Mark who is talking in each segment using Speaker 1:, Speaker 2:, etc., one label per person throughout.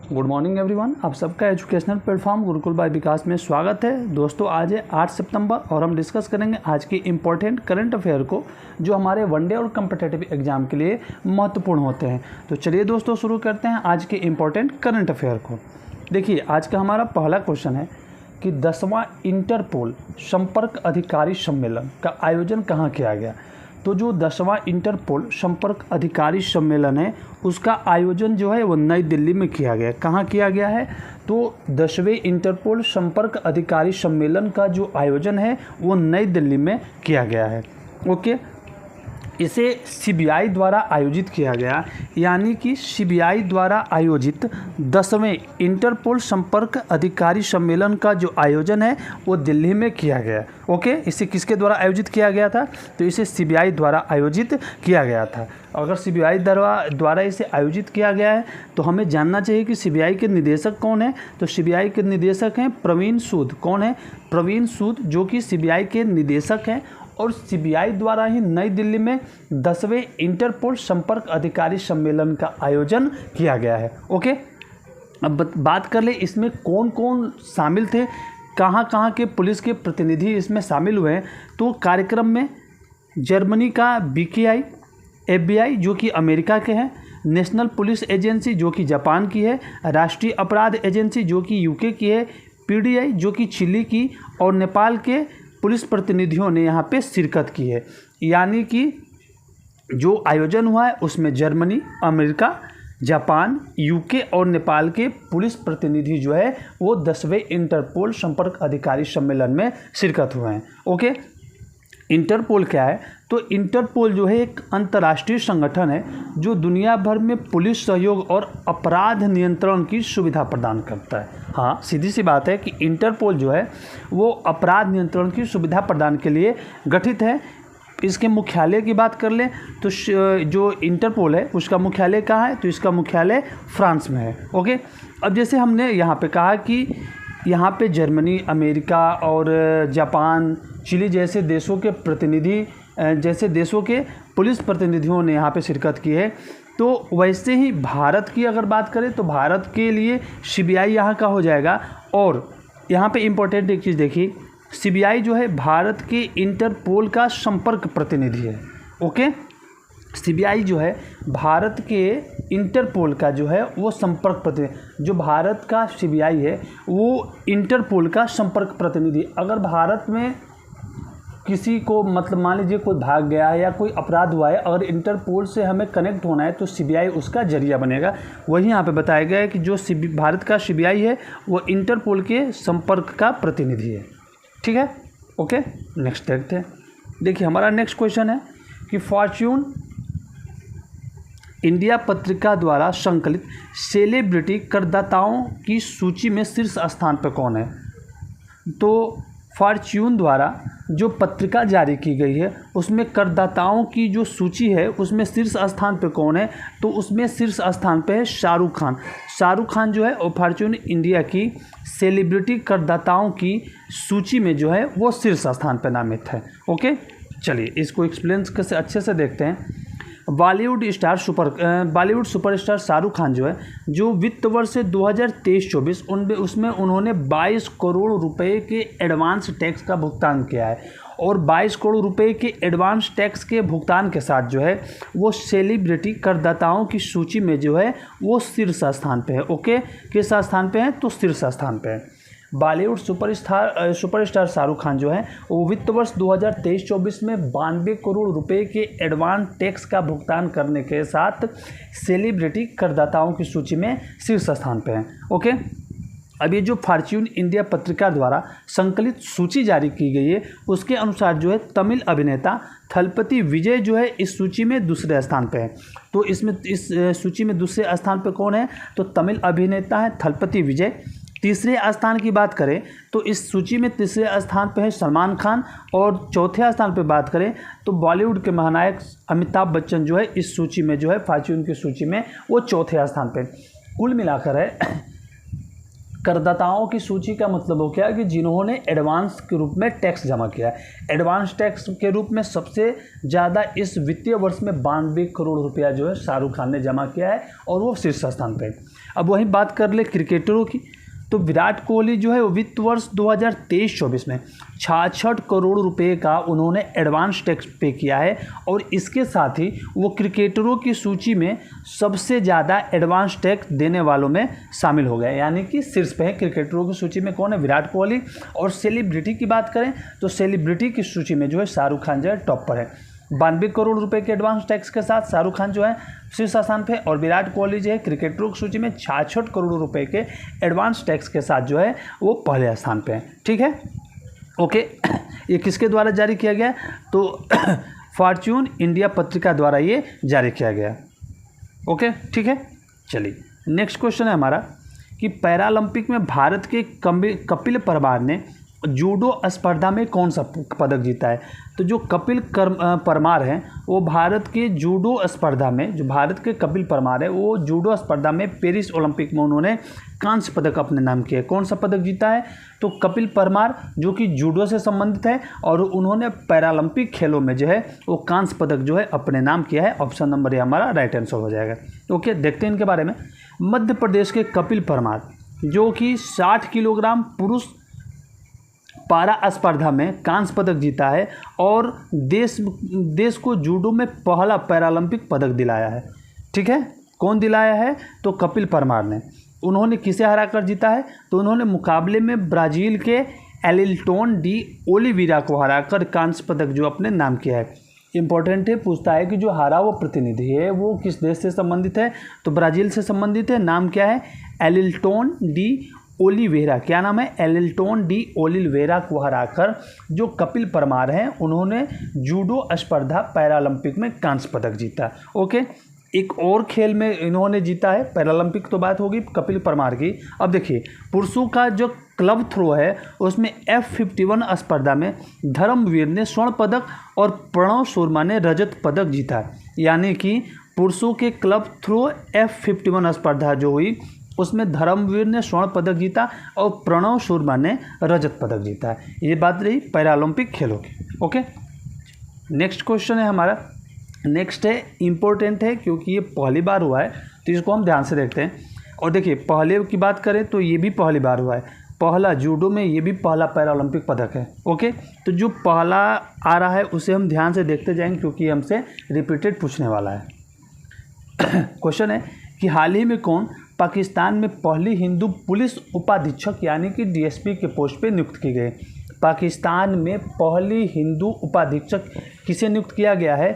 Speaker 1: Good morning everyone, आप सबका educational platform Gurukul bye विकास में स्वागत है। दोस्तों आज है 8 सितंबर और हम डिस्कस करेंगे आज की इम्पोर्टेंट करंट अफेयर को जो हमारे वनडे और कम्पिटिटिव एग्जाम के लिए महत्वपूर्ण होते हैं। तो चलिए दोस्तों शुरू करते हैं आज के इम्पोर्टेंट करंट अफेयर को। देखिए आज का हमारा पहला क्वेश्चन है कि 10वां इंटरपोल संपर्क अधिकारी सम्मेलन का आयोजन कहाँ किया गया। तो जो 10वां इंटरपोल संपर्क अधिकारी सम्मेलन है उसका आयोजन जो है वो नई दिल्ली में किया गया। कहाँ किया गया है? तो 10वें इंटरपोल संपर्क अधिकारी सम्मेलन का जो आयोजन है वो नई दिल्ली में किया गया है। ओके, इसे सीबीआई द्वारा आयोजित किया गया, यानी कि सीबीआई द्वारा आयोजित 10वें इंटरपोल संपर्क अधिकारी सम्मेलन का जो आयोजन है वो दिल्ली में किया गया। ओके, इसे किसके द्वारा आयोजित किया गया था? तो इसे सीबीआई द्वारा आयोजित किया गया था। अगर सीबीआई द्वारा इसे आयोजित किया गया है तो हमें जानना चाहिए कि सीबीआई के निदेशक कौन है। तो सीबीआई के निदेशक हैं प्रवीण सूद। कौन है? प्रवीण सूद, जो कि सीबीआई के निदेशक हैं और सीबीआई द्वारा ही नई दिल्ली में 10वें इंटरपोल संपर्क अधिकारी सम्मेलन का आयोजन किया गया है। ओके, अब बात कर ले इसमें कौन कौन शामिल थे, कहाँ कहाँ के पुलिस के प्रतिनिधि इसमें शामिल हुए हैं। तो कार्यक्रम में जर्मनी का बीकेआई, एफबीआई जो कि अमेरिका के हैं, नेशनल पुलिस एजेंसी जो कि जापान की है, राष्ट्रीय अपराध एजेंसी जो कि यूके की है, पीडीआई जो कि चिली की और नेपाल के पुलिस प्रतिनिधियों ने यहाँ पे शिरकत की है। यानी कि जो आयोजन हुआ है उसमें जर्मनी, अमेरिका, जापान, यूके और नेपाल के पुलिस प्रतिनिधि जो है वो 10वें इंटरपोल संपर्क अधिकारी सम्मेलन में शिरकत हुए हैं। ओके, इंटरपोल क्या है? तो इंटरपोल जो है एक अंतर्राष्ट्रीय संगठन है जो दुनिया भर में पुलिस सहयोग और अपराध नियंत्रण की सुविधा प्रदान करता है। हाँ, सीधी सी बात है कि इंटरपोल जो है वो अपराध नियंत्रण की सुविधा प्रदान के लिए गठित है। इसके मुख्यालय की बात कर लें तो जो इंटरपोल है उसका मुख्यालय कहाँ है? तो इसका मुख्यालय फ्रांस में है। ओके, अब जैसे हमने यहाँ पे कहा कि यहाँ पे जर्मनी, अमेरिका और जापान, चिली जैसे देशों के प्रतिनिधि जैसे देशों के पुलिस प्रतिनिधियों ने यहाँ पे शिरकत की है। तो वैसे ही भारत की अगर बात करें तो भारत के लिए सीबीआई यहाँ का हो जाएगा। और यहाँ पे इम्पोर्टेंट एक चीज़ देखिए, सीबीआई जो है भारत के इंटरपोल का संपर्क प्रतिनिधि है। ओके, सीबीआई जो है भारत के इंटरपोल का जो है वो संपर्क प्रतिनिधि, जो भारत का सीबीआई है वो इंटरपोल का संपर्क प्रतिनिधि। अगर भारत में किसी को मतलब मान लीजिए कोई भाग गया है या कोई अपराध हुआ है, अगर इंटरपोल से हमें कनेक्ट होना है तो सीबीआई उसका जरिया बनेगा। वही यहाँ पे बताया गया है कि जो भारत का सीबीआई है वो इंटरपोल के संपर्क का प्रतिनिधि है। ठीक है, ओके, नेक्स्ट देखते हैं। देखिए हमारा नेक्स्ट क्वेश्चन है कि फॉर्च्यून इंडिया पत्रिका द्वारा संकलित सेलिब्रिटी करदाताओं की सूची में शीर्ष स्थान पर कौन है? तो फॉर्च्यून द्वारा जो पत्रिका जारी की गई है उसमें करदाताओं की जो सूची है उसमें शीर्ष स्थान पे कौन है? तो उसमें शीर्ष स्थान पे है शाहरुख खान। शाहरुख खान जो है वो फॉर्च्यून इंडिया की सेलिब्रिटी करदाताओं की सूची में जो है वो शीर्ष स्थान पे नामित है। ओके, चलिए इसको एक्सप्लेन कैसे अच्छे से देखते हैं। बॉलीवुड सुपरस्टार शाहरुख खान जो है जो वित्त वर्ष 2023-24 उसमें उन्होंने 22 करोड़ रुपए के एडवांस टैक्स का भुगतान किया है। और 22 करोड़ रुपए के एडवांस टैक्स के भुगतान के साथ जो है वो सेलिब्रिटी करदाताओं की सूची में जो है वो शीर्ष स्थान पे है। ओके, किस स्थान पे है? तो शीर्ष स्थान पे है। बॉलीवुड सुपरस्टार शाहरुख खान जो है वो वित्त वर्ष 2023-24 में 92 करोड़ रुपए के एडवांस टैक्स का भुगतान करने के साथ सेलिब्रिटी करदाताओं की सूची में शीर्ष स्थान पे हैं। ओके, अब ये जो फॉर्च्यून इंडिया पत्रिका द्वारा संकलित सूची जारी की गई है उसके अनुसार जो है तमिल अभिनेता थलपति विजय जो है इस सूची में दूसरे स्थान पे है। तो इसमें इस सूची में दूसरे स्थान पे कौन है? तो तमिल अभिनेता है थलपति विजय। तीसरे स्थान की बात करें तो इस सूची में तीसरे स्थान पे है सलमान खान। और चौथे स्थान पे बात करें तो बॉलीवुड के महानायक अमिताभ बच्चन जो है इस सूची में जो है फॉर्च्यून की सूची में वो चौथे स्थान पे। कुल मिलाकर है करदाताओं की सूची का मतलब हो गया कि जिन्होंने एडवांस के रूप में टैक्स जमा किया है। एडवांस टैक्स के रूप में सबसे ज़्यादा इस वित्तीय वर्ष में 92 करोड़ रुपया जो है शाहरुख खान ने जमा किया है और वो शीर्ष स्थान पे। अब वहीं बात कर ले क्रिकेटरों की, तो विराट कोहली जो है वो वित्त वर्ष 2023-24 में 66 करोड़ रुपए का उन्होंने एडवांस टैक्स पे किया है, और इसके साथ ही वो क्रिकेटरों की सूची में सबसे ज़्यादा एडवांस टैक्स देने वालों में शामिल हो गए, यानी कि शीर्ष पे है। क्रिकेटरों की सूची में कौन है? विराट कोहली। और सेलिब्रिटी की बात करें तो सेलिब्रिटी की सूची में जो है शाहरुख खान जो है टॉप पर है, 92 करोड़ रुपए के एडवांस टैक्स के साथ शाहरुख खान जो है शीर्ष स्थान पे, और विराट कोहली जो है क्रिकेटरों की सूची में 66 करोड़ रुपए के एडवांस टैक्स के साथ जो है वो पहले स्थान पे है। ठीक है, ओके। ये किसके द्वारा जारी किया गया? तो फॉर्च्यून इंडिया पत्रिका द्वारा ये जारी किया गया। ओके, ठीक है। चलिए नेक्स्ट क्वेश्चन है हमारा कि पैरालंपिक में भारत के कपिल परमार ने जूडो स्पर्धा में कौन सा पदक जीता है? तो जो कपिल परमार हैं वो भारत के जूडो स्पर्धा में, जो भारत के कपिल परमार है वो जूडो स्पर्धा में पेरिस ओलंपिक में उन्होंने कांस्य पदक अपने नाम किया। कौन सा पदक जीता है? तो कपिल परमार जो कि जूडो से संबंधित है, और उन्होंने पैरालंपिक खेलों में जो है वो कांस्य पदक जो है अपने नाम किया है। ऑप्शन नंबर ये हमारा राइट आंसर हो जाएगा। ओके, देखते हैं इनके बारे में। मध्य प्रदेश के कपिल परमार जो कि 60 किलोग्राम पुरुष पारा स्पर्धा में कांस्य पदक जीता है, और देश को जूडो में पहला पैरालंपिक पदक दिलाया है। ठीक है, कौन दिलाया है? तो कपिल परमार ने। उन्होंने किसे हराकर जीता है? तो उन्होंने मुकाबले में ब्राज़ील के एलिल्टोन डी ओलिवेरा को हराकर कांस्य पदक जो अपने नाम किया है। इंपॉर्टेंट है, पूछता है कि जो हारा वो प्रतिनिधि है वो किस देश से संबंधित है? तो ब्राज़ील से संबंधित है। नाम क्या है? एलिल्टोन डी ओलिवेरा। क्या नाम है? एलिल्टोन डी ओलिवेरा को हराकर जो कपिल परमार हैं उन्होंने जूडो स्पर्धा पैरालंपिक में कांस्य पदक जीता। ओके, एक और खेल में इन्होंने जीता है पैरालंपिक, तो बात होगी कपिल परमार की। अब देखिए पुरुषों का जो क्लब थ्रो है उसमें F51 स्पर्धा में धर्मवीर ने स्वर्ण पदक और प्रणव शर्मा ने रजत पदक जीता। यानी कि पुरुषों के क्लब थ्रो F51 स्पर्धा जो हुई उसमें धर्मवीर ने स्वर्ण पदक जीता और प्रणव शर्मा ने रजत पदक जीता है। ये बात रही पैरालंपिक खेलों की। ओके, नेक्स्ट क्वेश्चन है हमारा। नेक्स्ट है इम्पोर्टेंट है क्योंकि ये पहली बार हुआ है, तो इसको हम ध्यान से देखते हैं। और देखिए पहले की बात करें तो ये भी पहली बार हुआ है, पहला जूडो में ये भी पहला पैरालंपिक पदक है। ओके, तो जो पहला आ रहा है उसे हम ध्यान से देखते जाएंगे क्योंकि हमसे रिपीटेड पूछने वाला है। क्वेश्चन है कि हाल ही में कौन पाकिस्तान में पहली हिंदू पुलिस उपाधीक्षक यानी कि डीएसपी के पोस्ट पे नियुक्त की गई? पाकिस्तान में पहली हिंदू उपाधीक्षक किसे नियुक्त किया गया है?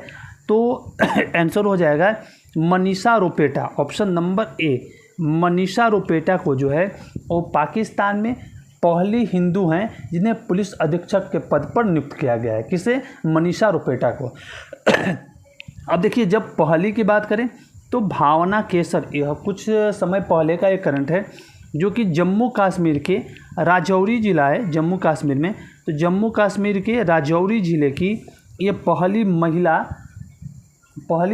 Speaker 1: तो आंसर हो जाएगा मनीषा रोपेटा। ऑप्शन नंबर ए, मनीषा रोपेटा को जो है वो पाकिस्तान में पहली हिंदू हैं जिन्हें पुलिस अधीक्षक के पद पर नियुक्त किया गया है। किसे? मनीषा रोपेटा को। अब देखिए जब पहली की बात करें तो भावना केसर, यह कुछ समय पहले का एक करंट है जो कि जम्मू कश्मीर के राजौरी ज़िला है जम्मू कश्मीर में। तो जम्मू कश्मीर के राजौरी ज़िले की ये पहली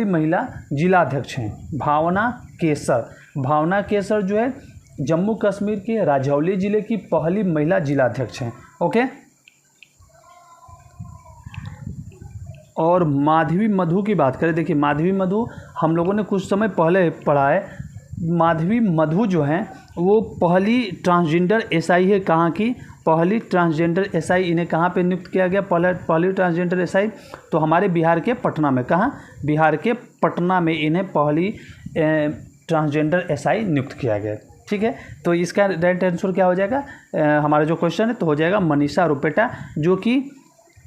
Speaker 1: महिला जिलाध्यक्ष हैं, भावना केसर। भावना केसर जो है जम्मू कश्मीर के राजौरी ज़िले की पहली महिला जिलाध्यक्ष हैं। ओके, और माधवी मधु की बात करें, देखिए माधवी मधु हम लोगों ने कुछ समय पहले पढ़ा है। माधवी मधु जो हैं वो पहली ट्रांसजेंडर एसआई है। कहाँ की? पहली ट्रांसजेंडर एसआई। इन्हें कहाँ पे नियुक्त किया गया? पहली ट्रांसजेंडर एसआई तो हमारे बिहार के पटना में। कहाँ? बिहार के पटना में इन्हें पहली ट्रांसजेंडर एसआई नियुक्त किया गया। ठीक है, तो इसका राइट आंसर क्या हो जाएगा? हमारा जो क्वेश्चन है तो हो जाएगा मनीषा रोपेटा, जो कि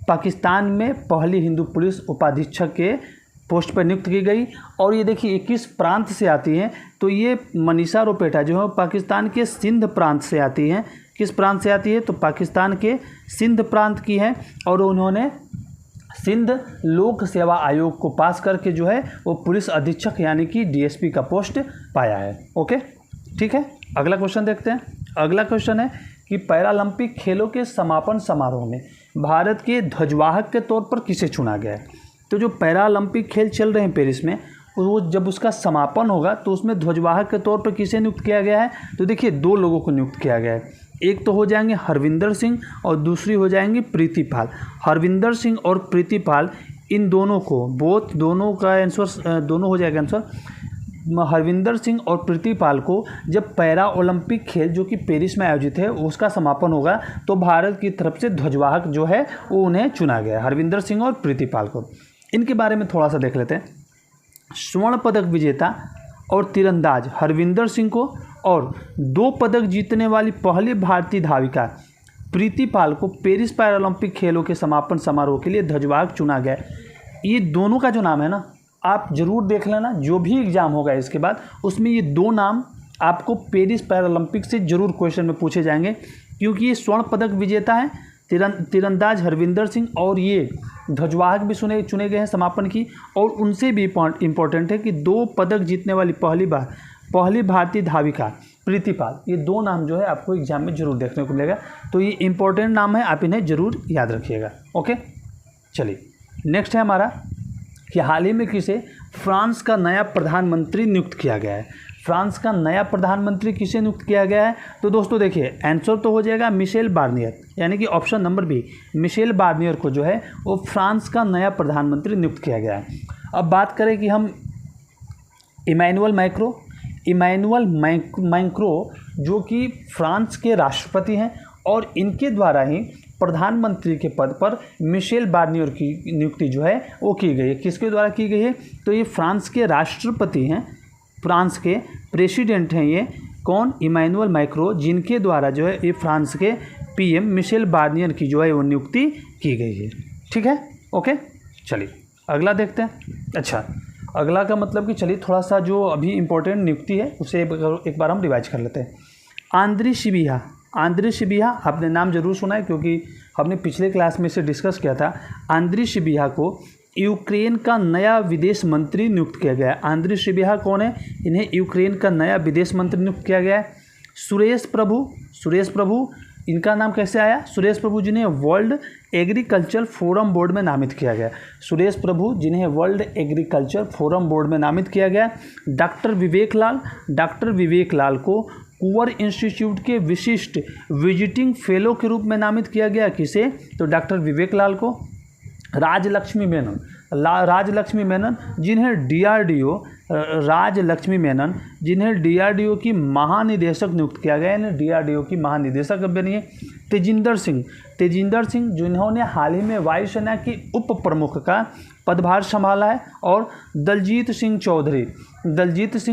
Speaker 1: पाकिस्तान में पहली हिंदू पुलिस उपाधीक्षक के पोस्ट पर नियुक्त की गई। और ये देखिए 21 प्रांत से आती हैं, तो ये मनीषा रोपेटा जो है पाकिस्तान के सिंध प्रांत से आती हैं। किस प्रांत से आती है? तो पाकिस्तान के सिंध प्रांत की है, और उन्होंने सिंध लोक सेवा आयोग को पास करके जो है वो पुलिस अधीक्षक यानी कि डीएसपी का पोस्ट पाया है। ओके, ठीक है, अगला क्वेश्चन देखते हैं। अगला क्वेश्चन है कि पैरालंपिक खेलों के समापन समारोह में भारत के ध्वजवाहक के तौर पर किसे चुना गया है? तो जो पैरालंपिक खेल चल रहे हैं पेरिस में, वो जब उसका समापन होगा तो उसमें ध्वजवाहक के तौर पर किसे नियुक्त किया गया है? तो देखिए 2 लोगों को नियुक्त किया गया है। एक तो हो जाएंगे हरविंदर सिंह और दूसरी हो जाएंगी प्रीति पाल। हरविंदर सिंह और प्रीति पाल, इन दोनों को दोनों का आंसर दोनों हो जाएगा आंसर। हरविंदर सिंह और प्रीति पाल को जब पैरा ओलंपिक खेल जो कि पेरिस में आयोजित है उसका समापन होगा तो भारत की तरफ से ध्वजवाहक जो है वो उन्हें चुना गया है, हरविंदर सिंह और प्रीति पाल को। इनके बारे में थोड़ा सा देख लेते हैं। स्वर्ण पदक विजेता और तीरंदाज हरविंदर सिंह को और 2 पदक जीतने वाली पहली भारतीय धाविका प्रीति पाल को पेरिस पैरालंपिक खेलों के समापन समारोह के लिए ध्वजवाहक चुना गया। ये दोनों का जो नाम है ना, आप जरूर देख लेना, जो भी एग्जाम होगा इसके बाद उसमें ये 2 नाम आपको पेरिस पैरालंपिक से जरूर क्वेश्चन में पूछे जाएंगे, क्योंकि ये स्वर्ण पदक विजेता है तीरंदाज हरविंदर सिंह और ये ध्वजवाहक भी चुने गए हैं समापन की। और उनसे भी इम्पोर्टेंट है कि 2 पदक जीतने वाली पहली भारतीय धाविका प्रीति पाल, ये 2 नाम जो है आपको एग्जाम में जरूर देखने को मिलेगा। तो ये इंपॉर्टेंट नाम है, आप इन्हें जरूर याद रखिएगा। ओके, चलिए नेक्स्ट है हमारा कि हाल ही में किसे फ्रांस का नया प्रधानमंत्री नियुक्त किया गया है। फ्रांस का नया प्रधानमंत्री किसे नियुक्त किया गया है? तो दोस्तों देखिए, आंसर तो हो जाएगा मिशेल बार्नियर, यानी कि option number B, Michel Barnier को जो है वो फ्रांस का नया प्रधानमंत्री नियुक्त किया गया है। अब बात करें कि हम इमैनुअल मैक्रो जो कि फ्रांस के राष्ट्रपति हैं और इनके द्वारा ही प्रधानमंत्री के पद पर मिशेल बार्नियर की नियुक्ति जो है वो की गई है। किसके द्वारा की गई है? तो ये फ्रांस के राष्ट्रपति हैं, फ्रांस के प्रेसिडेंट हैं ये, कौन? इमैनुअल मैक्रो, जिनके द्वारा जो है ये फ्रांस के पीएम मिशेल बार्नियर की जो है वो नियुक्ति की गई है। ठीक है, ओके, चलिए अगला देखते हैं। अच्छा, अगला का मतलब कि चलिए थोड़ा सा जो अभी इम्पोर्टेंट नियुक्ति है उसे एक बार हम रिवाइज कर लेते हैं। आंद्री शिबिहा आपने नाम जरूर सुना है क्योंकि हमने पिछले क्लास में इसे डिस्कस किया था। आंद्री शिबिहा को यूक्रेन का नया विदेश मंत्री नियुक्त किया गया है। आंद्री शिबिहा कौन है? इन्हें यूक्रेन का नया विदेश मंत्री नियुक्त किया गया है। सुरेश प्रभु इनका नाम कैसे आया? सुरेश प्रभु जिन्हें वर्ल्ड एग्रीकल्चर फोरम बोर्ड में नामित किया गया। सुरेश प्रभु जिन्हें वर्ल्ड एग्रीकल्चर फोरम बोर्ड में नामित किया गया। डॉक्टर विवेक लाल को कुंवर इंस्टीट्यूट के विशिष्ट विजिटिंग फेलो के रूप में नामित किया गया। किसे? तो डॉक्टर विवेक लाल को। राजलक्ष्मी मेनन जिन्हें डीआरडीओ की महानिदेशक नियुक्त किया गया, यानी डीआरडीओ की महानिदेशक अब बनी है। तेजिंदर सिंह जिन्होंने हाल ही में वायुसेना की उप प्रमुख का पदभार संभाला है। और दलजीत सिंह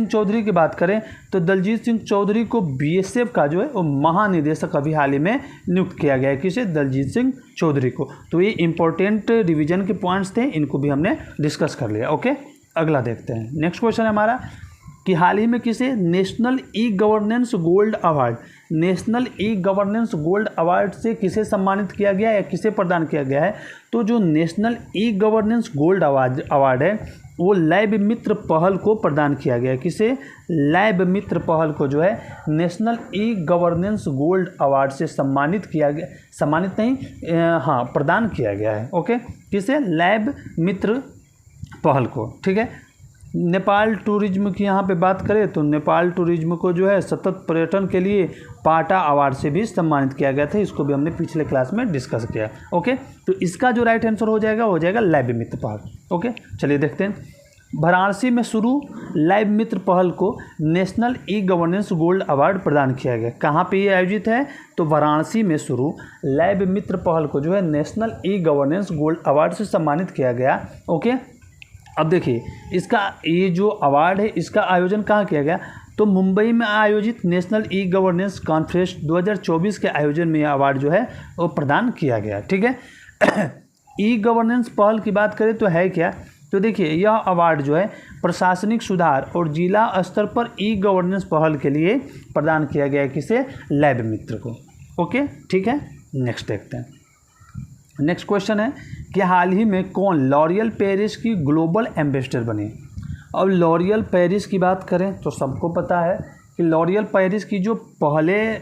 Speaker 1: चौधरी की बात करें तो दलजीत सिंह चौधरी को बीएसएफ का जो है वो महानिदेशक अभी हाल ही में नियुक्त किया गया है। किसे? दलजीत सिंह चौधरी को। तो ये इंपॉर्टेंट रिवीजन के पॉइंट्स थे, इनको भी हमने डिस्कस कर लिया। ओके, अगला देखते हैं। नेक्स्ट क्वेश्चन है हमारा कि हाल ही में किसे national e governance gold award से किसे सम्मानित किया गया या किसे प्रदान किया गया है? तो जो national e governance gold award है वो लैब मित्र पहल को प्रदान किया गया है। किसे? लैब मित्र पहल को जो है national e governance gold award से प्रदान किया गया है। ओके, किसे? लैब मित्र पहल को। ठीक है, नेपाल टूरिज्म की यहाँ पे बात करें तो नेपाल टूरिज्म को जो है सतत पर्यटन के लिए पाटा अवार्ड से भी सम्मानित किया गया था। इसको भी हमने पिछले क्लास में डिस्कस किया। ओके, तो इसका जो राइट आंसर हो जाएगा लैब मित्र पहल। ओके, चलिए देखते हैं। वाराणसी में शुरू लैब मित्र पहल को national e governance gold award प्रदान किया गया। कहाँ पे ये आयोजित है? तो वाराणसी में शुरू लैब मित्र पहल को जो है national e governance gold award से सम्मानित किया गया। ओके, अब देखिए इसका ये जो अवार्ड है इसका आयोजन कहाँ किया गया? तो मुंबई में आयोजित नेशनल ई गवर्नेंस कॉन्फ्रेंस 2024 के आयोजन में यह अवार्ड जो है वो प्रदान किया गया। ठीक है, ई गवर्नेंस पहल की बात करें तो है क्या? तो देखिए यह अवार्ड जो है प्रशासनिक सुधार और जिला स्तर पर ई गवर्नेंस पहल के लिए प्रदान किया गया है। किसे? लैब मित्र को। ओके, ठीक है, नेक्स्ट देखते हैं। नेक्स्ट क्वेश्चन है कि हाल ही में कौन लॉरियल पेरिस की ग्लोबल एम्बेसडर बने? अब लॉरियल पेरिस की बात करें तो सबको पता है कि लॉरियल पेरिस की जो पहले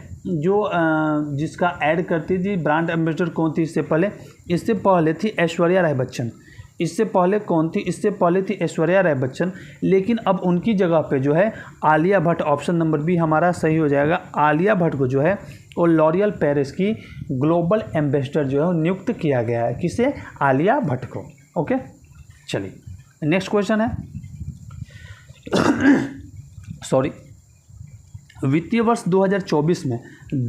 Speaker 1: जिसका ऐड करती थी ब्रांड एम्बेसडर कौन थी? इससे पहले थी ऐश्वर्या राय बच्चन। इससे पहले कौन थी? इससे पहले थी ऐश्वर्या राय बच्चन, लेकिन अब उनकी जगह पे जो है Alia Bhatt, option number B हमारा सही हो जाएगा। आलिया भट्ट को जो है वो लॉरियल पेरिस की ग्लोबल एम्बेसडर जो है वो नियुक्त किया गया है। किसे? आलिया भट्ट को। ओके, चलिए नेक्स्ट क्वेश्चन है वित्तीय वर्ष 2024 में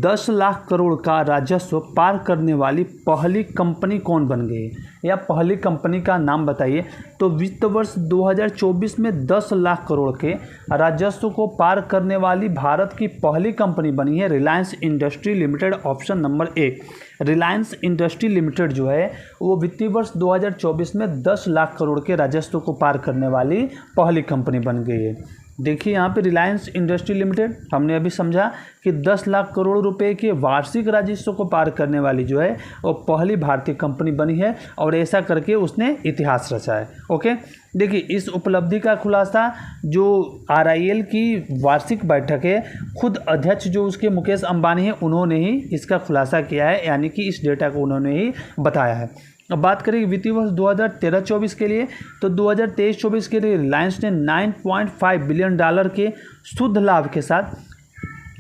Speaker 1: 10 लाख करोड़ का राजस्व पार करने वाली पहली कंपनी कौन बन गई है, या पहली कंपनी का नाम बताइए। तो वित्त वर्ष 2024 में 10 लाख करोड़ के राजस्व को पार करने वाली भारत की पहली कंपनी बनी है Reliance industry limited. Option number ए, रिलायंस इंडस्ट्री लिमिटेड जो है वो वित्तीय वर्ष 2024 में 10 लाख करोड़ के राजस्व को पार करने वाली पहली कंपनी बन गई है। देखिए यहाँ पे रिलायंस इंडस्ट्री लिमिटेड हमने अभी समझा कि 10 लाख करोड़ रुपए के वार्षिक राजस्व को पार करने वाली जो है वो पहली भारतीय कंपनी बनी है, और ऐसा करके उसने इतिहास रचा है। ओके, देखिए इस उपलब्धि का खुलासा जो RIL की वार्षिक बैठक है, खुद अध्यक्ष जो उसके मुकेश अंबानी हैं उन्होंने ही इसका खुलासा किया है, यानी कि इस डेटा को उन्होंने ही बताया है। अब बात करें वित्तीय वर्ष 2013-24 के लिए, तो 2023-24 के लिए रिलायंस ने $9.5 बिलियन के शुद्ध लाभ के साथ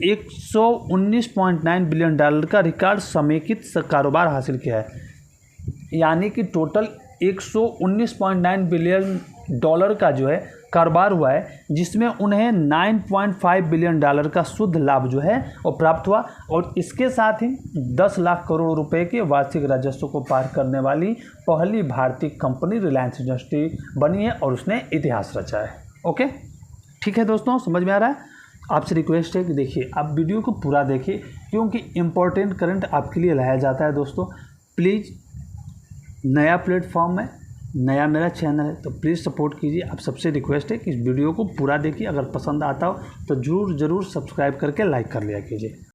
Speaker 1: $119.9 बिलियन का रिकॉर्ड समेकित कारोबार हासिल किया है, यानी कि टोटल $119.9 बिलियन का जो है कारोबार हुआ है, जिसमें उन्हें $9.5 बिलियन का शुद्ध लाभ जो है वो प्राप्त हुआ, और इसके साथ ही 10 लाख करोड़ रुपए के वार्षिक राजस्व को पार करने वाली पहली भारतीय कंपनी रिलायंस इंडस्ट्री बनी है, और उसने इतिहास रचा है। ओके, ठीक है दोस्तों, समझ में आ रहा है। आपसे रिक्वेस्ट है कि देखिए आप वीडियो को पूरा देखिए, क्योंकि इम्पोर्टेंट करंट आपके लिए लाया जाता है। दोस्तों प्लीज़, नया प्लेटफॉर्म है, नया मेरा चैनल है, तो प्लीज़ सपोर्ट कीजिए। आप सबसे रिक्वेस्ट है कि इस वीडियो को पूरा देखिए, अगर पसंद आता हो तो ज़रूर सब्सक्राइब करके लाइक कर लिया कीजिए।